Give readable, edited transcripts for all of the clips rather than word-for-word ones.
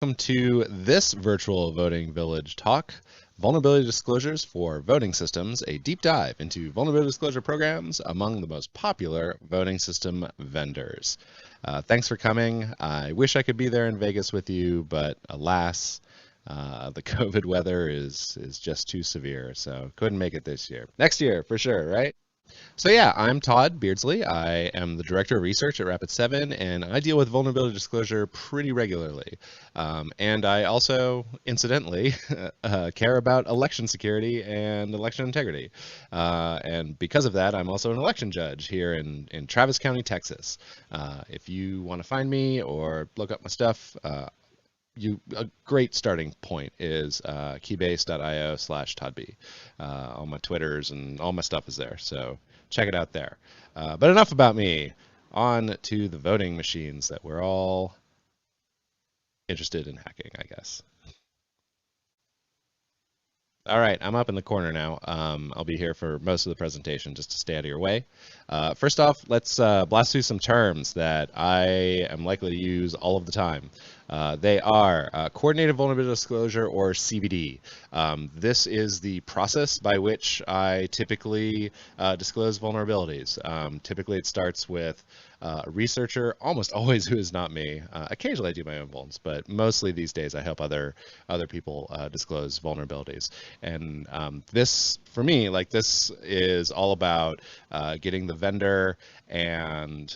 Welcome to this virtual voting village talk, Vulnerability Disclosures for Voting Systems, a deep dive into vulnerability disclosure programs among the most popular voting system vendors. Thanks for coming. I wish I could be there in Vegas with you, but alas, the COVID weather is just too severe, so couldn't make it this year. Next year, for sure, right? So yeah, I'm Todd Beardsley. I am the Director of Research at Rapid7, and I deal with vulnerability disclosure pretty regularly. And I also, incidentally, care about election security and election integrity. And because of that, I'm also an election judge here in Travis County, Texas. If you want to find me or look up my stuff, a great starting point is keybase.io/ToddB. All my Twitters and all my stuff is there, so check it out there. But enough about me. On to the voting machines that we're all interested in hacking, I guess. All right, I'm up in the corner now. I'll be here for most of the presentation just to stay out of your way. First off, let's blast through some terms that I am likely to use all of the time. They are Coordinated Vulnerability Disclosure, or CVD. This is the process by which I typically disclose vulnerabilities. Typically it starts with a researcher, almost always who is not me. Occasionally I do my own vulns, but mostly these days I help other people disclose vulnerabilities. And this, for me, this is all about getting the vendor and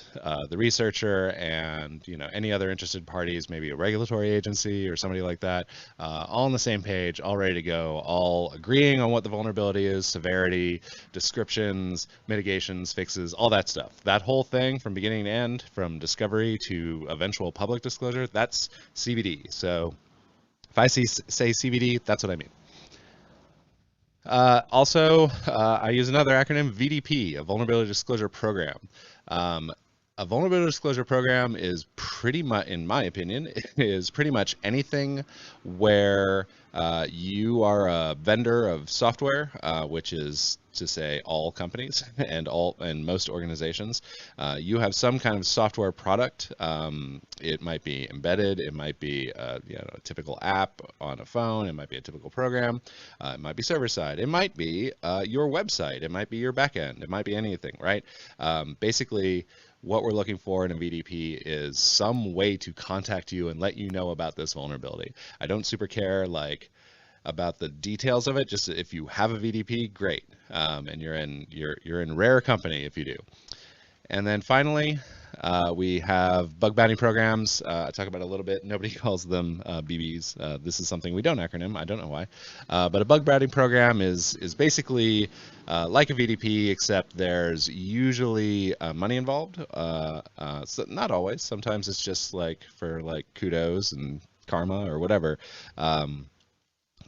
the researcher and any other interested parties, maybe a regulatory agency or somebody like that, all on the same page, all ready to go, all agreeing on what the vulnerability is, severity, descriptions, mitigations, fixes, all that stuff. That whole thing from beginning to end, from discovery to eventual public disclosure, that's CVD. So if I say CVD, that's what I mean. I use another acronym, VDP, a Vulnerability Disclosure Program. A vulnerability disclosure program is pretty much, in my opinion, is pretty much anything where you are a vendor of software, which is to say all companies and most organizations. You have some kind of software product. It might be embedded. It might be a typical app on a phone. It might be a typical program. It might be server side. It might be your website. It might be your backend. It might be anything, right? Basically, what we're looking for in a VDP is some way to contact you and let you know about this vulnerability. I don't super care about the details of it. Just if you have a VDP, great, and you're in rare company if you do. And then finally, we have bug bounty programs. I talk about it a little bit. Nobody calls them BBs. This is something we don't acronym. I don't know why. But a bug bounty program is basically like a VDP, except there's usually money involved. So not always. Sometimes it's just for kudos and karma or whatever.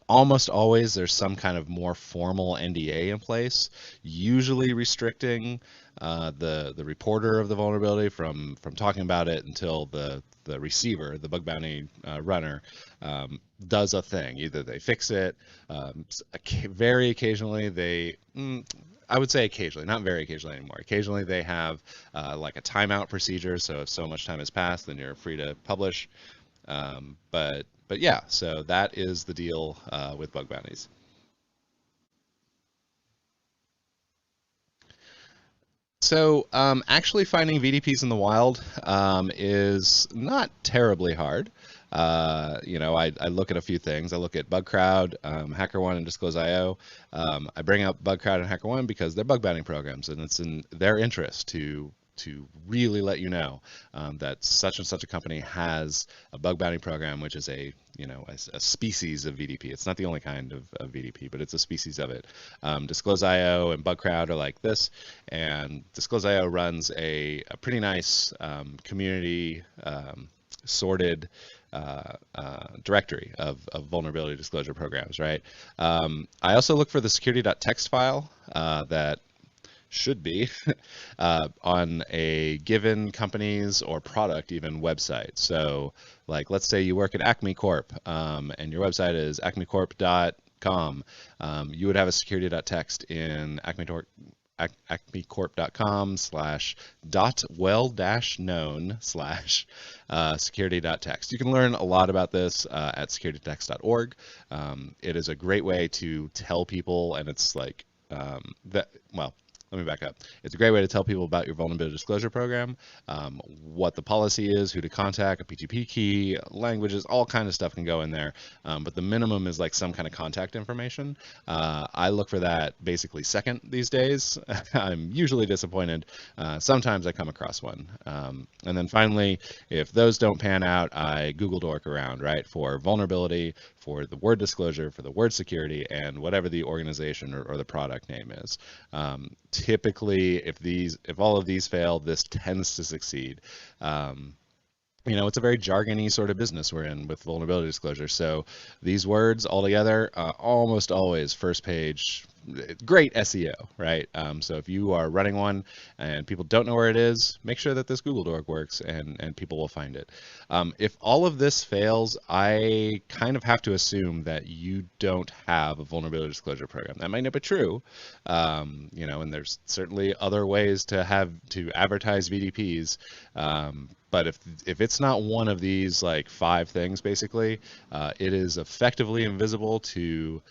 Almost always there's some kind of more formal NDA in place, usually restricting the reporter of the vulnerability from talking about it until the receiver, the bug bounty runner, does a thing. Either they fix it, very occasionally I would say occasionally, not very occasionally anymore. Occasionally they have a timeout procedure, so if so much time has passed, then you're free to publish. But yeah, so that is the deal with bug bounties. So actually finding VDPs in the wild is not terribly hard. I look at a few things. I look at BugCrowd, HackerOne, and Disclose.io. I bring up BugCrowd and HackerOne because they're bug bounty programs, and it's in their interest to really let you know that such and such a company has a bug bounty program, which is a species of VDP. It's not the only kind of VDP, but it's a species of it. Disclose.io and BugCrowd are like this, and Disclose.io runs a pretty nice community sorted directory of vulnerability disclosure programs, right? I also look for the security.txt file that should be on a given company's or product even website. So let's say you work at Acme Corp and your website is acmecorp.com. You would have a security.txt in acmecorp.com/.well-known/security.text. You can learn a lot about this at securitytext.org. It is a great way to tell people, and it's like well, let me back up. It's a great way to tell people about your vulnerability disclosure program, what the policy is, who to contact, a PGP key, languages, all kind of stuff can go in there. But the minimum is like some kind of contact information. I look for that basically second these days. I'm usually disappointed. Sometimes I come across one. And then finally, if those don't pan out, I Google dork around, right, for vulnerability, for the word disclosure, for the word security, and whatever the organization or the product name is. Typically, if all of these fail, this tends to succeed. It's a very jargony sort of business we're in with vulnerability disclosure. So these words all together, almost always first page, great SEO, right? So if you are running one and people don't know where it is, make sure that this Google Dork works and people will find it. If all of this fails, I kind of have to assume that you don't have a vulnerability disclosure program. That might not be true, and there's certainly other ways to advertise VDPs. But if it's not one of these like 5 things, basically, it is effectively invisible to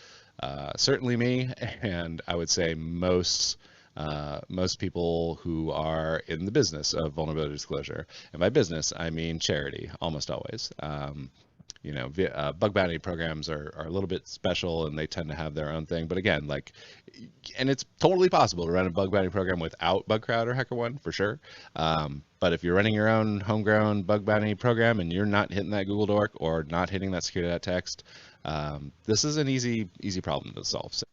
certainly me, and I would say most people who are in the business of vulnerability disclosure. And by business, I mean charity, almost always. Bug bounty programs are a little bit special, and they tend to have their own thing. But again, and it's totally possible to run a bug bounty program without Bugcrowd or HackerOne, for sure. But if you're running your own homegrown bug bounty program and you're not hitting that Google Dork or not hitting that security.text, this is an easy problem to solve. So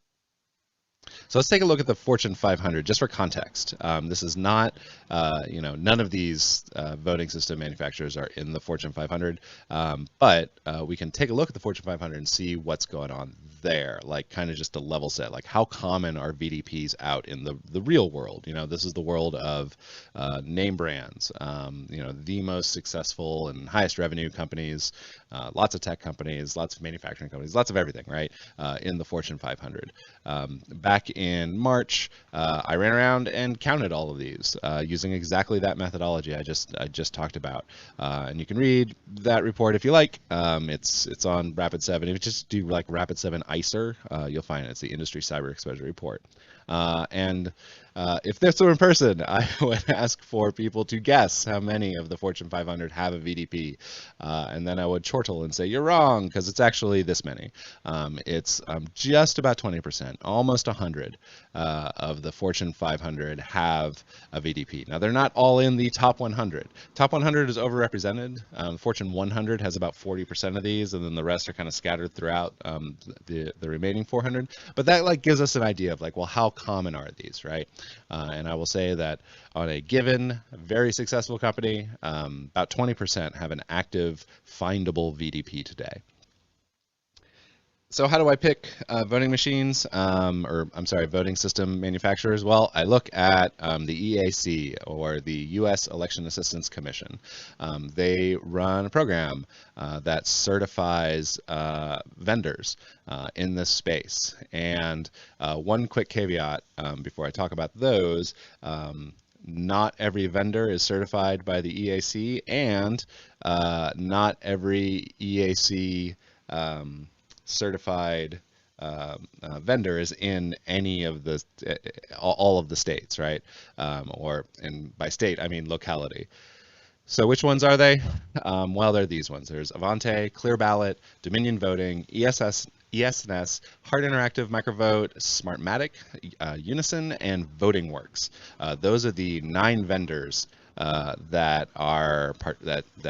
let's take a look at the Fortune 500 just for context. This is not, none of these voting system manufacturers are in the Fortune 500, but we can take a look at the Fortune 500 and see what's going on there, like kind of just a level set, like how common are VDPs out in the real world? This is the world of name brands, the most successful and highest revenue companies, lots of tech companies, lots of manufacturing companies, lots of everything, right, in the Fortune 500. Back in March, I ran around and counted all of these using exactly that methodology I just talked about. And you can read that report if you like. It's on Rapid7. If you just do like Rapid7 ICER, you'll find it. It's the Industry Cyber Exposure Report. And if this were in person, I would ask for people to guess how many of the Fortune 500 have a VDP. And then I would chortle and say, you're wrong, because it's actually this many. It's just about 20%, almost 100 of the Fortune 500 have a VDP. Now, they're not all in the top 100. Top 100 is overrepresented. Fortune 100 has about 40% of these, and then the rest are kind of scattered throughout the remaining 400. But that gives us an idea of well, how common are these, right? And I will say that on a given very successful company, about 20% have an active findable VDP today. So how do I pick voting machines, voting system manufacturers? Well, I look at the EAC, or the U.S. Election Assistance Commission. They run a program that certifies vendors in this space. And one quick caveat before I talk about those, not every vendor is certified by the EAC, and not every EAC certified vendor is in any of the all of the states, right? And by state I mean locality. So which ones are they? Well, they're these ones. There's Avante, Clear Ballot, Dominion Voting, ESNS, Hard Interactive, Microvote, Smartmatic, Unison, and VotingWorks. Those are the 9 vendors that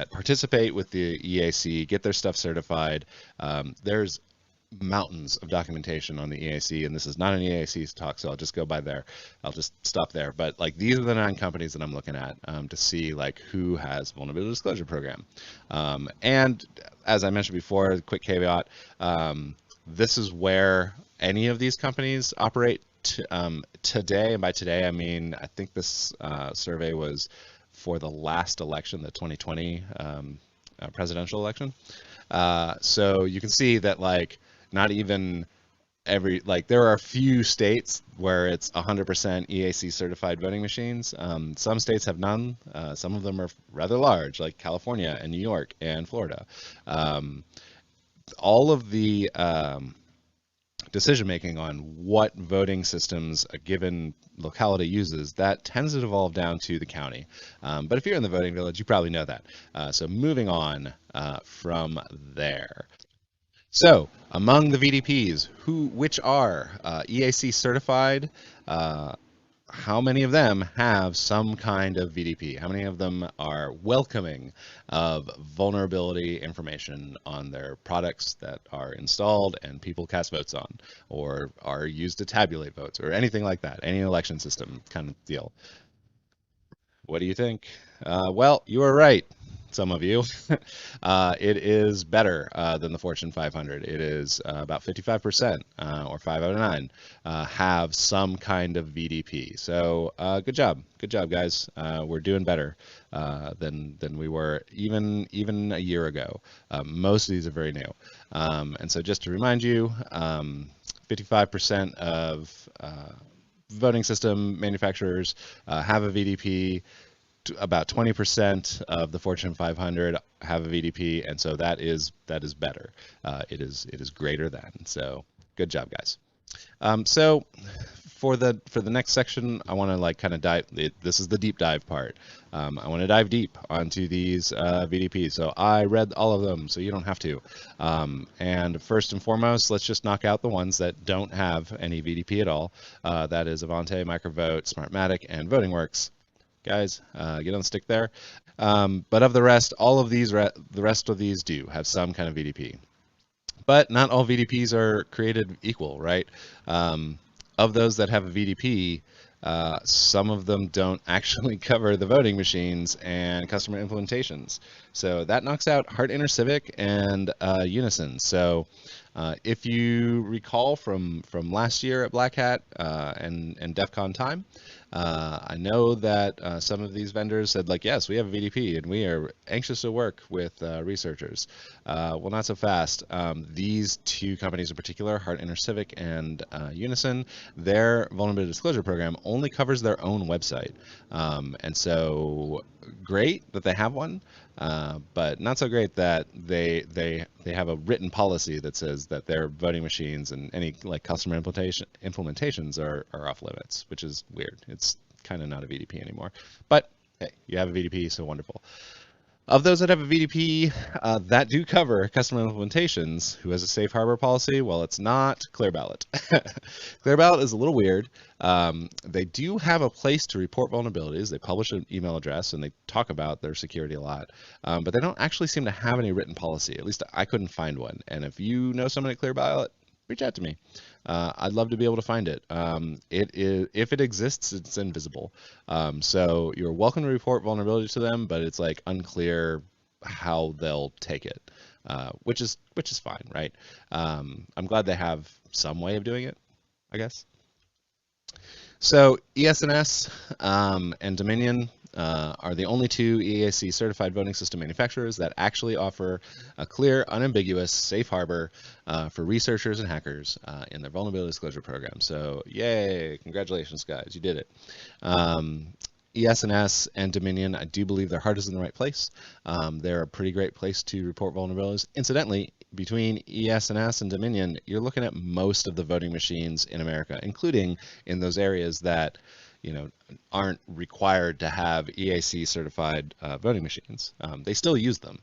participate with the EAC, get their stuff certified. There's mountains of documentation on the EAC, and this is not an EAC talk, so I'll just go by there. I'll just stop there. But these are the 9 companies that I'm looking at to see who has vulnerability disclosure program. And as I mentioned before, quick caveat, this is where any of these companies operate today. And by today, I mean, I think this survey was for the last election, the 2020 presidential election. So you can see that not even there are a few states where it's 100% EAC certified voting machines. Some states have none. Some of them are rather large, like California and New York and Florida. Um, all of the decision making on what voting systems a given locality uses, that tends to devolve down to the county. But if you're in the voting village, you probably know that. So moving on from there. So, among the VDPs, which are EAC certified, uh, how many of them have some kind of VDP? How many of them are welcoming of vulnerability information on their products that are installed and people cast votes on, or are used to tabulate votes, or anything like that? Any election system kind of deal. What do you think? Well, you are right, some of you. It is better than the Fortune 500. It is about 55%, or 5 out of 9, have some kind of VDP. So good job, guys. We're doing better than we were even a year ago. Most of these are very new, and so just to remind you, 55% of voting system manufacturers have a VDP. About 20% of the Fortune 500 have a VDP, and so that is better. It is greater than. So good job, guys. So for the next section, I want to like kind of dive. This is the deep dive part. I want to dive deep onto these VDPs. So I read all of them, so you don't have to. And first and foremost, let's just knock out the ones that don't have any VDP at all. That is Avante, Microvote, Smartmatic, and VotingWorks. Guys, get on the stick there. But of the rest, all of these, the rest of these do have some kind of VDP. But not all VDPs are created equal, right? Of those that have a VDP, some of them don't actually cover the voting machines and customer implementations. So that knocks out Heart InterCivic and Unison. So if you recall from last year at Black Hat and DEFCON time, I know that some of these vendors said, like, yes, we have a VDP and we are anxious to work with researchers. Well, not so fast. These two companies in particular, Heart InterCivic and Unison, their vulnerability disclosure program only covers their own website. And so great that they have one, but not so great that they have a written policy that says that their voting machines and any like customer implementations are off limits, which is weird. It's kind of not a VDP anymore. But hey, you have a VDP, so wonderful. Of those that have a VDP that do cover customer implementations, who has a safe harbor policy? Well, it's not ClearBallot. ClearBallot is a little weird. They do have a place to report vulnerabilities. They publish an email address and they talk about their security a lot, but they don't actually seem to have any written policy. At least I couldn't find one. And if you know someone at ClearBallot, reach out to me. I'd love to be able to find it. If it exists, it's invisible. So you're welcome to report vulnerabilities to them, but it's like unclear how they'll take it, which is fine, right? I'm glad they have some way of doing it, I guess. So ES&S and Dominion are the only two EAC certified voting system manufacturers that actually offer a clear, unambiguous safe harbor for researchers and hackers in their vulnerability disclosure program. So yay, congratulations guys, you did it. ES&S and Dominion, I do believe their heart is in the right place. They're a pretty great place to report vulnerabilities. Incidentally, between ES&S and Dominion, you're looking at most of the voting machines in America, including in those areas that aren't required to have EAC certified voting machines. They still use them.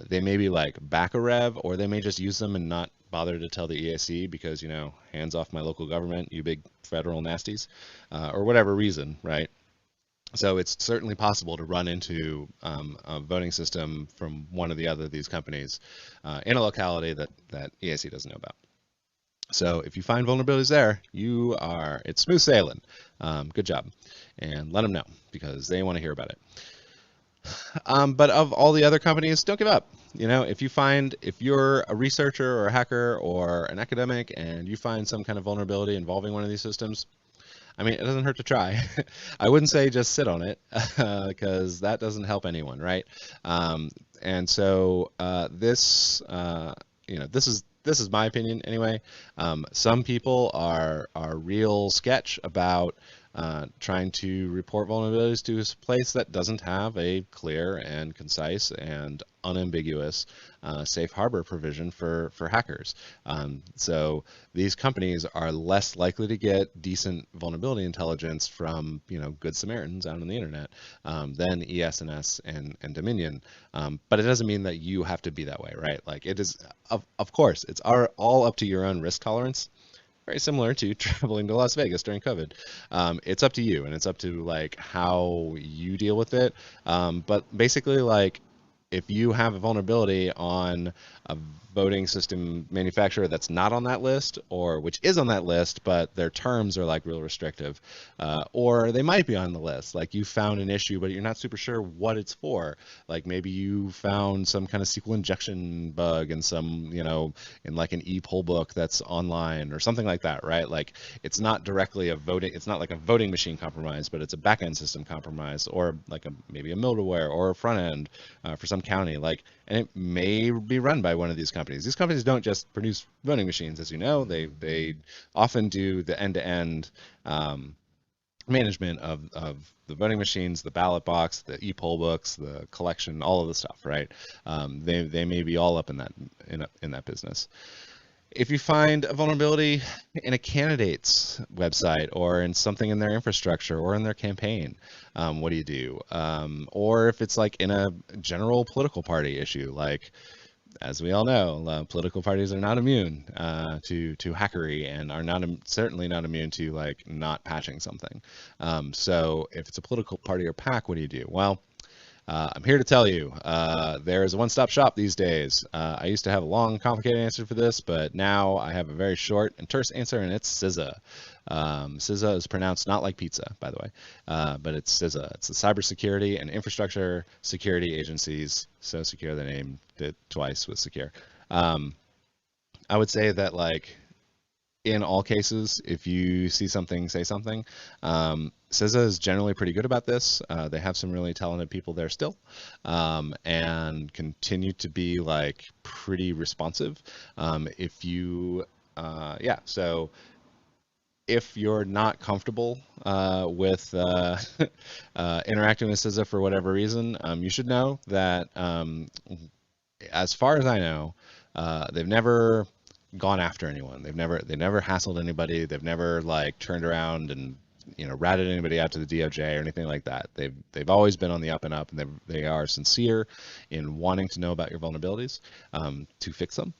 They may be like back a rev, or they may just use them and not bother to tell the EAC because, hands off my local government, you big federal nasties, or whatever reason, right? So it's certainly possible to run into a voting system from one or the other of these companies in a locality that EAC doesn't know about. So if you find vulnerabilities there, it's smooth sailing. Good job. And let them know because they want to hear about it. But of all the other companies, don't give up. If you're a researcher or a hacker or an academic and you find some kind of vulnerability involving one of these systems, I mean, it doesn't hurt to try. I wouldn't say just sit on it because that doesn't help anyone, right? And so this this is my opinion anyway. Some people are real sketch about trying to report vulnerabilities to a place that doesn't have a clear and concise and unambiguous safe harbor provision for hackers. So these companies are less likely to get decent vulnerability intelligence from good Samaritans out on the internet than ES&S and Dominion. But it doesn't mean that you have to be that way, right? Like it is, of course, it's all up to your own risk tolerance. Very similar to traveling to Las Vegas during COVID. It's up to you, and it's up to like how you deal with it. But basically, like if you have a vulnerability on a voting system manufacturer that's not on that list, or which is on that list, but their terms are like real restrictive, or they might be on the list. Like you found an issue, but you're not super sure what it's for. Like maybe you found some kind of SQL injection bug in some, in like an e-poll book that's online or something like that, right? Like it's not directly it's not like a voting machine compromise, but it's a backend system compromise, or like maybe a middleware or a front end for some county, like, and it may be run by one of these companies. These companies don't just produce voting machines, as you know. They often do the end-to-end management of the voting machines, the ballot box, the e-poll books, the collection, all of the stuff, right? They may be all up in that business. If you find a vulnerability in a candidate's website or in something in their infrastructure or in their campaign, what do you do? Or if it's like in a general political party issue, like as we all know, political parties are not immune to hackery and are certainly not immune to like not patching something. So if it's a political party or PAC, what do you do? Well, I'm here to tell you, there is a one-stop shop these days. I used to have a long, complicated answer for this, but now I have a very short and terse answer, and it's CISA. CISA is pronounced not like pizza, by the way, but it's CISA. It's the Cybersecurity and Infrastructure Security Agencies. So secure, they named it twice with secure. I would say that, like, in all cases, if you see something, say something. CISA is generally pretty good about this. They have some really talented people there still, and continue to be like pretty responsive. So if you're not comfortable with interacting with CISA for whatever reason, you should know that, as far as I know, they've never gone after anyone. They never hassled anybody. They've never like turned around and ratted anybody out to the DOJ or anything like that. They've always been on the up and up, and they are sincere in wanting to know about your vulnerabilities to fix them.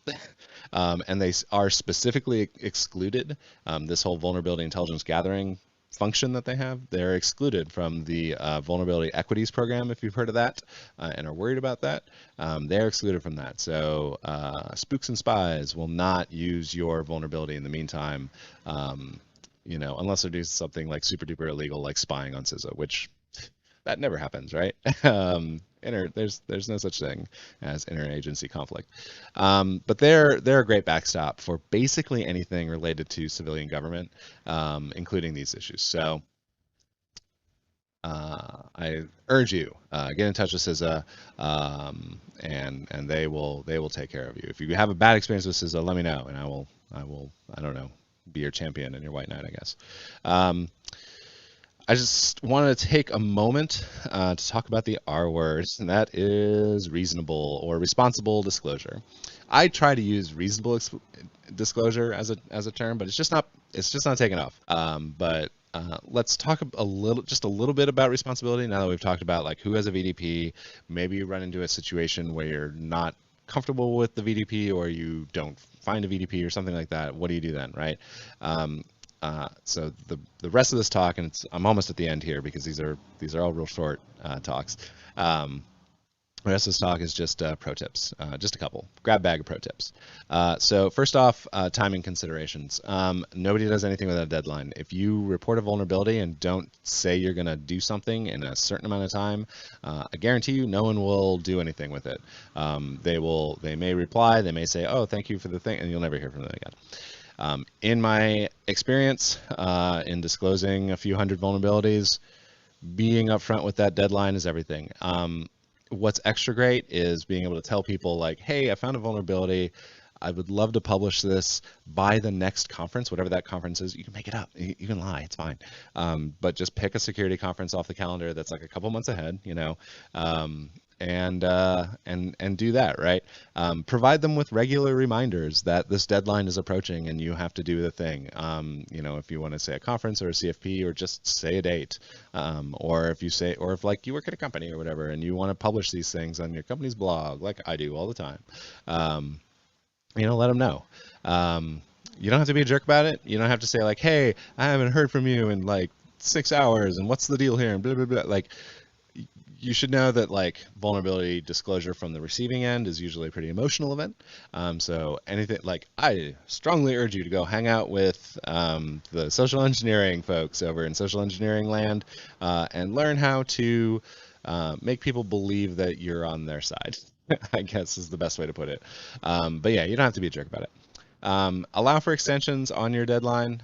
And they are specifically excluded, this whole vulnerability intelligence gathering function that they have. They're excluded from the vulnerability equities program, if you've heard of that and are worried about that. They're excluded from that. So spooks and spies will not use your vulnerability in the meantime, unless they're doing something like super duper illegal, like spying on CISA, which that never happens, right? There's no such thing as interagency conflict. But they're a great backstop for basically anything related to civilian government, including these issues. So I urge you, get in touch with CISA, and they will take care of you. If you have a bad experience with CISA, let me know, and I will I don't know, be your champion and your white knight, I guess. I just wanted to take a moment to talk about the R word, and that is reasonable or responsible disclosure. I try to use reasonable disclosure as a term, but it's just not taken off. But let's talk just a little bit about responsibility now that we've talked about like who has a VDP. Maybe you run into a situation where you're not comfortable with the VDP, or you don't find a VDP or something like that. What do you do then, right? So the rest of this talk, and I'm almost at the end here because these are all real short talks. The rest of this talk is just pro tips, just a couple. Grab bag of pro tips. So first off, timing considerations. Nobody does anything without a deadline. If you report a vulnerability and don't say you're going to do something in a certain amount of time, I guarantee you no one will do anything with it. They may reply, they may say, oh, thank you for the thing, and you'll never hear from them again. In my experience in disclosing a few hundred vulnerabilities, being upfront with that deadline is everything. What's extra great is being able to tell people like, hey, I found a vulnerability. I would love to publish this by the next conference, whatever that conference is. You can make it up. You can lie. It's fine. But just pick a security conference off the calendar that's like a couple months ahead, and do that, right? Provide them with regular reminders that this deadline is approaching and you have to do the thing. If you want to say a conference or a CFP, or just say a date, or if like you work at a company or whatever and you want to publish these things on your company's blog, like I do all the time, let them know. You don't have to be a jerk about it. You don't have to say like, hey, I haven't heard from you in like 6 hours and what's the deal here and blah, blah, blah. Like, you should know that like vulnerability disclosure from the receiving end is usually a pretty emotional event. So anything like, I strongly urge you to go hang out with the social engineering folks over in social engineering land and learn how to make people believe that you're on their side. I guess is the best way to put it. But yeah, you don't have to be a jerk about it. Allow for extensions on your deadline.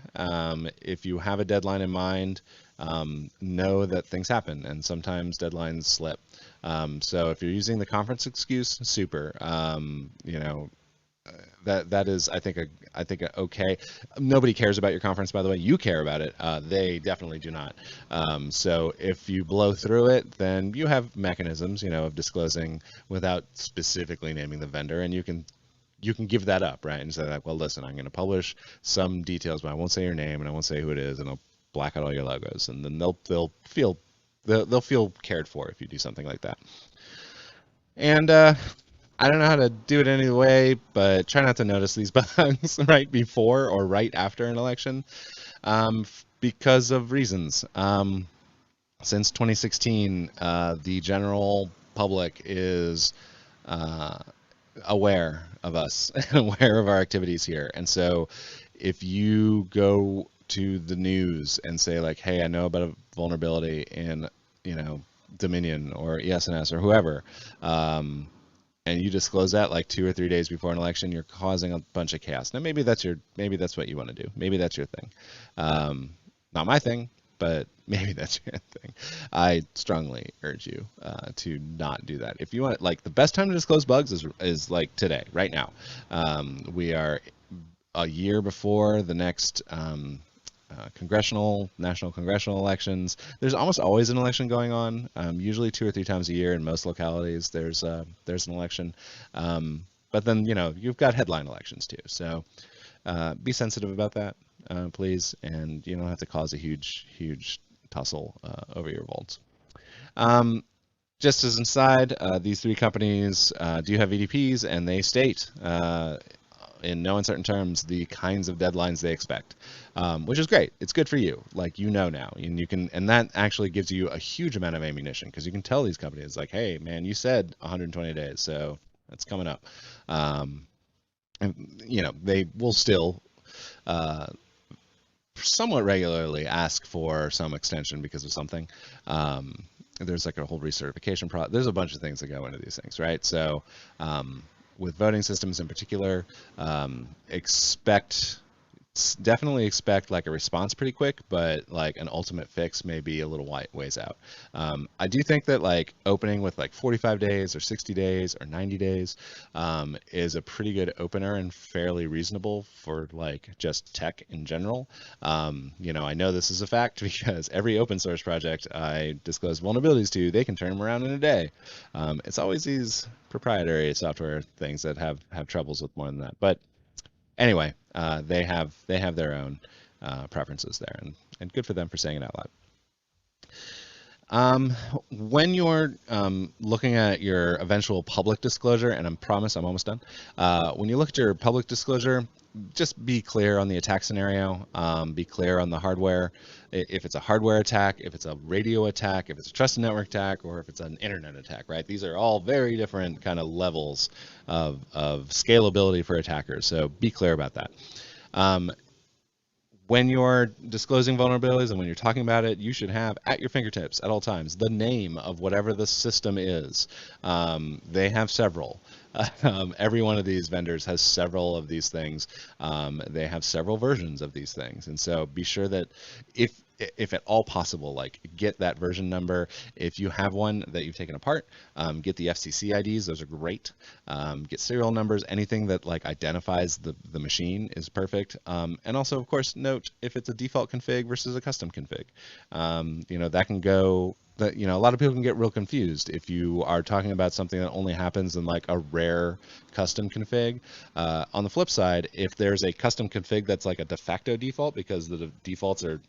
If you have a deadline in mind, know that things happen and sometimes deadlines slip. So if you're using the conference excuse, super. That is, I think, okay. Nobody cares about your conference, by the way. You care about it. They definitely do not. So if you blow through it, then you have mechanisms, of disclosing without specifically naming the vendor, and you can give that up, right? And say like, well, listen, I'm going to publish some details, but I won't say your name and I won't say who it is, and I'll black out all your logos, and then they'll feel cared for if you do something like that. And I don't know how to do it any way, but try not to notice these bugs right before or right after an election, because of reasons. Since 2016, the general public is aware of us and aware of our activities here, and so if you go to the news and say like, hey, I know about a vulnerability in, Dominion or ES&S or whoever, and you disclose that like 2 or 3 days before an election, you're causing a bunch of chaos. Now, maybe that's what you want to do. Maybe that's your thing. Not my thing, but maybe that's your thing. I strongly urge you to not do that. If you want, like, the best time to disclose bugs is like today, right now. We are a year before the next national congressional elections. There's almost always an election going on. Usually 2 or 3 times a year in most localities. There's an election, but then you've got headline elections too. So be sensitive about that, please, and you don't have to cause a huge tussle over your vaults. Just as an aside, these 3 companies do have VDPs, and they state in no uncertain terms the kinds of deadlines they expect, which is great. It's good for you, like now, and that actually gives you a huge amount of ammunition, because you can tell these companies like, hey man, you said 120 days, so that's coming up. And they will still somewhat regularly ask for some extension because of something. There's like a whole recertification process. There's a bunch of things that go into these things, right? So with voting systems in particular, definitely expect like a response pretty quick, but like an ultimate fix may be a little ways out. I do think that like opening with like 45 days or 60 days or 90 days is a pretty good opener and fairly reasonable for like just tech in general. I know this is a fact because every open source project I disclose vulnerabilities to, they can turn them around in a day. It's always these proprietary software things that have troubles with more than that. But anyway, they have their own preferences there, and good for them for saying it out loud. When you're looking at your eventual public disclosure, and I promise I'm almost done, when you look at your public disclosure, just be clear on the attack scenario, be clear on the hardware. If it's a hardware attack, if it's a radio attack, if it's a trusted network attack, or if it's an internet attack, right? These are all very different kind of levels of scalability for attackers, so be clear about that. When you're disclosing vulnerabilities and when you're talking about it, you should have at your fingertips at all times the name of whatever the system is. They have several. Every one of these vendors has several of these things. They have several versions of these things. And so be sure that if if at all possible, like get that version number. If you have one that you've taken apart, get the FCC IDs. Those are great. Get serial numbers. Anything that like identifies the machine is perfect. And also, of course, note if it's a default config versus a custom config. That can go. That a lot of people can get real confused if you are talking about something that only happens in like a rare custom config. On the flip side, if there's a custom config that's like a de facto default because the defaults are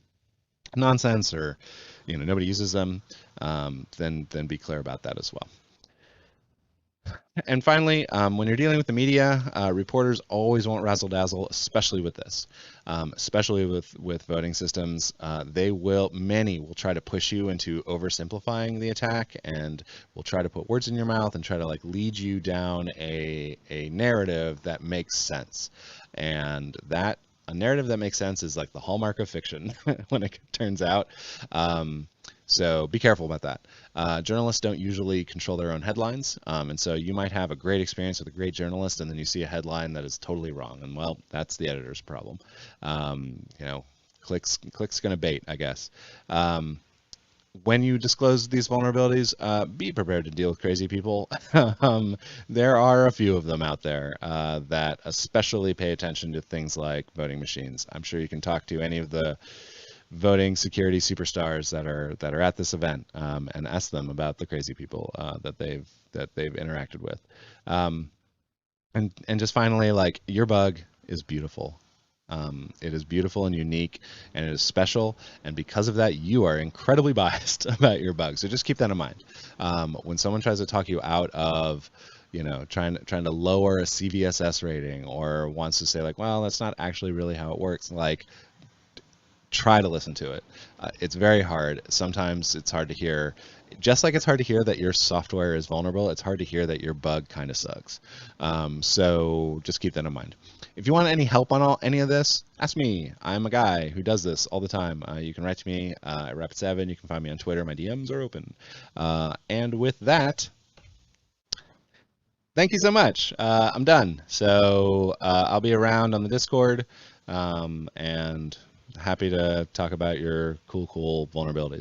nonsense or nobody uses them, then be clear about that as well. And finally, when you're dealing with the media, reporters always want razzle dazzle, especially with this, especially with voting systems. Many will try to push you into oversimplifying the attack, and will try to put words in your mouth and try to like lead you down a narrative that makes sense. And that a narrative that makes sense is like the hallmark of fiction when it turns out. So be careful about that. Journalists don't usually control their own headlines, and so you might have a great experience with a great journalist, and then you see a headline that is totally wrong, and well, that's the editor's problem. Clicks gonna bait, I guess. When you disclose these vulnerabilities, be prepared to deal with crazy people. There are a few of them out there that especially pay attention to things like voting machines. I'm sure you can talk to any of the voting security superstars that are at this event and ask them about the crazy people that they've interacted with. And just finally, like, your bug is beautiful. It is beautiful and unique, and it is special, and because of that, you are incredibly biased about your bug. So just keep that in mind. When someone tries to talk you out of, trying to lower a CVSS rating, or wants to say like, well, that's not actually really how it works, like, try to listen to it. It's very hard. Sometimes it's hard to hear. Just like it's hard to hear that your software is vulnerable, it's hard to hear that your bug kind of sucks. So just keep that in mind. If you want any help on any of this, ask me. I'm a guy who does this all the time. You can write to me at Rapid7. You can find me on Twitter. My DMs are open. And with that, thank you so much. I'm done. So I'll be around on the Discord, and happy to talk about your cool vulnerabilities.